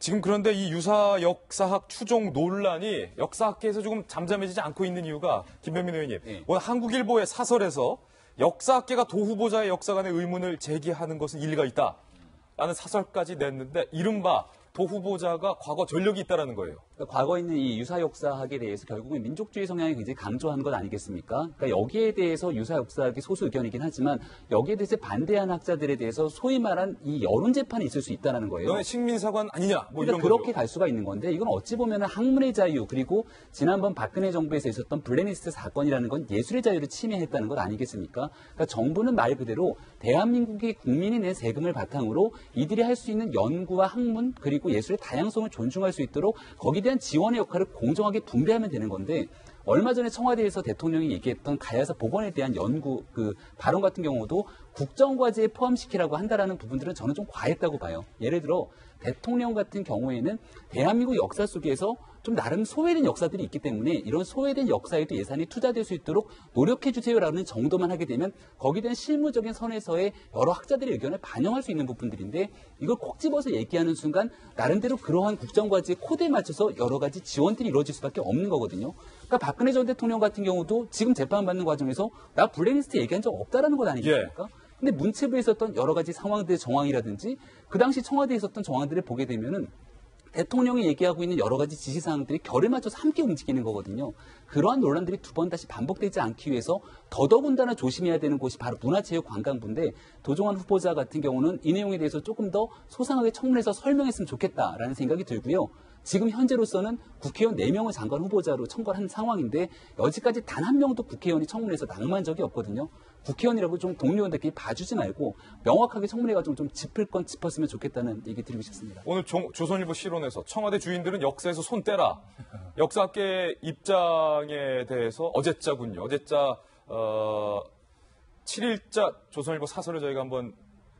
지금 그런데 이 유사 역사학 추종 논란이 역사학계에서 조금 잠잠해지지 않고 있는 이유가 김병민 의원님, 오늘 한국일보의 사설에서 역사학계가 도 후보자의 역사관의 의문을 제기하는 것은 일리가 있다라는 사설까지 냈는데 이른바 도 후보자가 과거 전력이 있다라는 거예요. 그러니까 과거에 있는 이 유사 역사학에 대해서 결국은 민족주의 성향이 굉장히 강조한 것 아니겠습니까? 그러니까 여기에 대해서 유사 역사학이 소수 의견이긴 하지만 여기에 대해서 반대하는 학자들에 대해서 소위 말한 이 여론 재판이 있을 수 있다는 거예요. 너네 식민사관 아니냐? 뭐 그러니까 이런 그렇게 거죠. 갈 수가 있는 건데 이건 어찌 보면 학문의 자유 그리고 지난번 박근혜 정부에서 있었던 블랙리스트 사건이라는 건 예술의 자유를 침해했다는 것 아니겠습니까? 그러니까 정부는 말 그대로 대한민국의 국민이 낸 세금을 바탕으로 이들이 할 수 있는 연구와 학문 그리고 예술의 다양성을 존중할 수 있도록 거기에 대한 지원의 역할을 공정하게 분배하면 되는 건데 얼마 전에 청와대에서 대통령이 얘기했던 가야사 복원에 대한 연구 그 발언 같은 경우도 국정과제에 포함시키라고 한다라는 부분들은 저는 좀 과했다고 봐요. 예를 들어 대통령 같은 경우에는 대한민국 역사 속에서 좀 나름 소외된 역사들이 있기 때문에 이런 소외된 역사에도 예산이 투자될 수 있도록 노력해 주세요라는 정도만 하게 되면 거기에 대한 실무적인 선에서의 여러 학자들의 의견을 반영할 수 있는 부분들인데 이걸 콕 집어서 얘기하는 순간 나름대로 그러한 국정과제 코드에 맞춰서 여러 가지 지원들이 이루어질 수밖에 없는 거거든요. 그러니까 박근혜 전 대통령 같은 경우도 지금 재판받는 과정에서 나 블랙리스트 얘기한 적 없다라는 것 아니겠습니까? 근데 문체부에 있었던 여러 가지 상황들의 정황이라든지 그 당시 청와대에 있었던 정황들을 보게 되면은 대통령이 얘기하고 있는 여러 가지 지시사항들이 결을 맞춰서 함께 움직이는 거거든요. 그러한 논란들이 두 번 다시 반복되지 않기 위해서 더더군다나 조심해야 되는 곳이 바로 문화체육관광부인데 도종환 후보자 같은 경우는 이 내용에 대해서 조금 더 소상하게 청문회에서 설명했으면 좋겠다라는 생각이 들고요. 지금 현재로서는 국회의원 4명을 장관 후보자로 청구한 상황인데 여지까지 단 한 명도 국회의원이 청문회에서 낙마한 적이 없거든요. 국회의원이라고 좀 동료원들끼리 봐주지 말고 명확하게 청문회 과정 좀 짚을 건 짚었으면 좋겠다는 얘기 드리고 싶습니다. 오늘 조선일보 실론에서 청와대 주인들은 역사에서 손 떼라. 역사학계 입장에 대해서 어제자군요. 어제자 7일자 조선일보 사설을 저희가 한번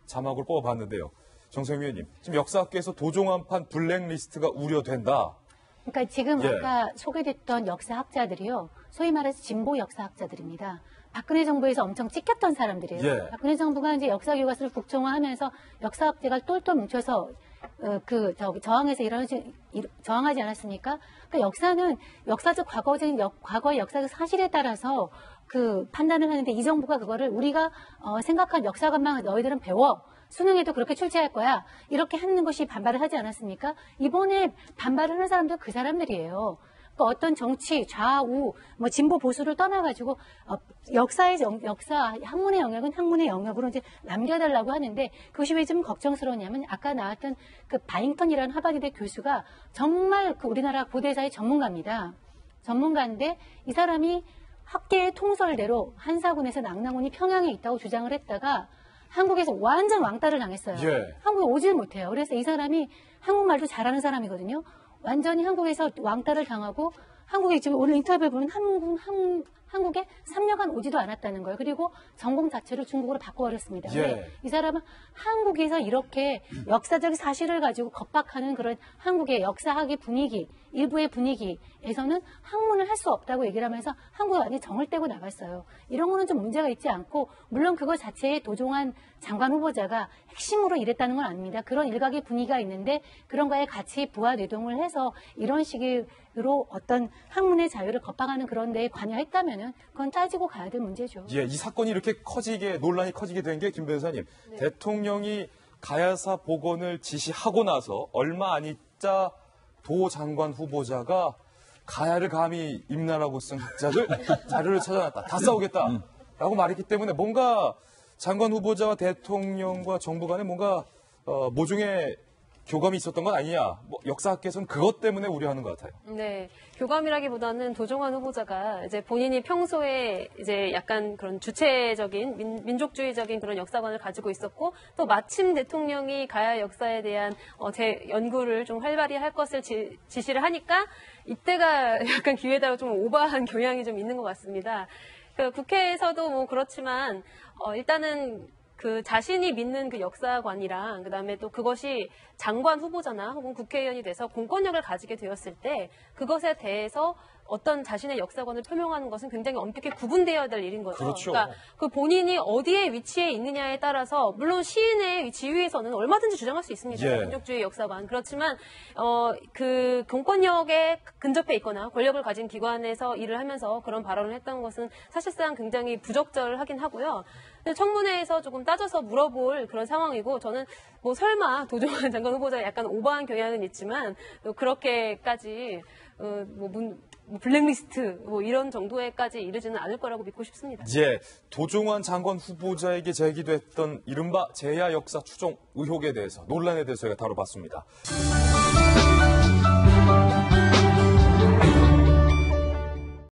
자막으로 뽑아봤는데요. 정세영 위원님, 지금 역사학계에서 도종환판 블랙리스트가 우려된다. 그러니까 지금 아까 소개됐던 역사학자들이요. 소위 말해서 진보 역사학자들입니다. 박근혜 정부에서 엄청 찍혔던 사람들이에요. 박근혜 정부가 이제 역사교과서를 국정화하면서 역사학자가 똘똘 뭉쳐서 저항해서 저항하지 않았습니까? 그러니까 역사는 역사적 과거의 역사적 사실에 따라서 그 판단을 하는데 이 정부가 그거를 우리가 생각한 역사관만 너희들은 배워. 수능에도 그렇게 출제할 거야. 이렇게 하는 것이 반발을 하지 않았습니까? 이번에 반발을 하는 사람도 그 사람들이에요. 그러니까 어떤 정치, 좌우, 뭐 진보 보수를 떠나가지고 역사 학문의 영역은 학문의 영역으로 이제 남겨달라고 하는데 그것이 왜 좀 걱정스러우냐면 아까 나왔던 그 바잉턴이라는 하버드대 교수가 정말 그 우리나라 고대사의 전문가입니다. 전문가인데 이 사람이 학계의 통설대로 한사군에서 낙랑운이 평양에 있다고 주장을 했다가 한국에서 완전 왕따를 당했어요. 한국에 오질 못해요. 그래서 이 사람이 한국말도 잘하는 사람이거든요. 완전히 한국에서 왕따를 당하고 한국에 지금 오늘 인터뷰를 보면 한국에 3년간 오지도 않았다는 거예요. 그리고 전공 자체를 중국으로 바꿔버렸습니다. 이 사람은 한국에서 이렇게 역사적 사실을 가지고 겁박하는 그런 한국의 역사학의 분위기, 일부의 분위기에서는 학문을 할 수 없다고 얘기를 하면서 한국에 완전히 정을 떼고 나갔어요. 이런 거는 좀 문제가 있지 않고 물론 그거 자체에 도종환 장관 후보자가 핵심으로 일했다는 건 아닙니다. 그런 일각의 분위기가 있는데 그런 거에 같이 부하 내동을 해서 이런 식으로 어떤 학문의 자유를 겁박하는 그런 데에 관여했다면은 그건 따지고 가야 될 문제죠. 이 사건이 이렇게 논란이 커지게 된 게 김 변호사님, 대통령이 가야사 복원을 지시하고 나서 얼마 안 있자 도 장관 후보자가 가야를 감히 임나라고 쓴 학자들 자료를 찾아놨다. 다 싸우겠다라고 말했기 때문에 뭔가 장관 후보자와 대통령과 정부 간에 뭔가 모종의 교감이 있었던 건 아니냐. 역사학계에서는 그것 때문에 우려하는 것 같아요. 네. 교감이라기보다는 도종환 후보자가 이제 본인이 평소에 이제 약간 그런 주체적인 민족주의적인 그런 역사관을 가지고 있었고 또 마침 대통령이 가야 역사에 대한 연구를 좀 활발히 할 것을 지시를 하니까 이때가 약간 기회다 좀 오버한 경향이 좀 있는 것 같습니다. 그 국회에서도 뭐 그렇지만 일단은 그 자신이 믿는 그 역사관이랑 그다음에 또 그것이 장관 후보자나 혹은 국회의원이 돼서 공권력을 가지게 되었을 때 그것에 대해서 어떤 자신의 역사관을 표명하는 것은 굉장히 엄격히 구분되어야 될 일인 거죠. 그렇죠. 그러니까 그 본인이 어디에 위치해 있느냐에 따라서 물론 시인의 지위에서는 얼마든지 주장할 수 있습니다. 예. 민족주의 역사관. 그렇지만 그 공권력에 근접해 있거나 권력을 가진 기관에서 일을 하면서 그런 발언을 했던 것은 사실상 굉장히 부적절하긴 하고요. 근데 청문회에서 조금 따져서 물어볼 그런 상황이고 저는 뭐 설마 도종환 장관 후보자가 약간 오버한 경향은 있지만 또 그렇게까지 블랙리스트 뭐 이런 정도에까지 이르지는 않을 거라고 믿고 싶습니다. 예, 도종환 장관 후보자에게 제기됐던 이른바 제야 역사 추종 의혹에 대해서 논란에 대해서 저희가 다뤄봤습니다.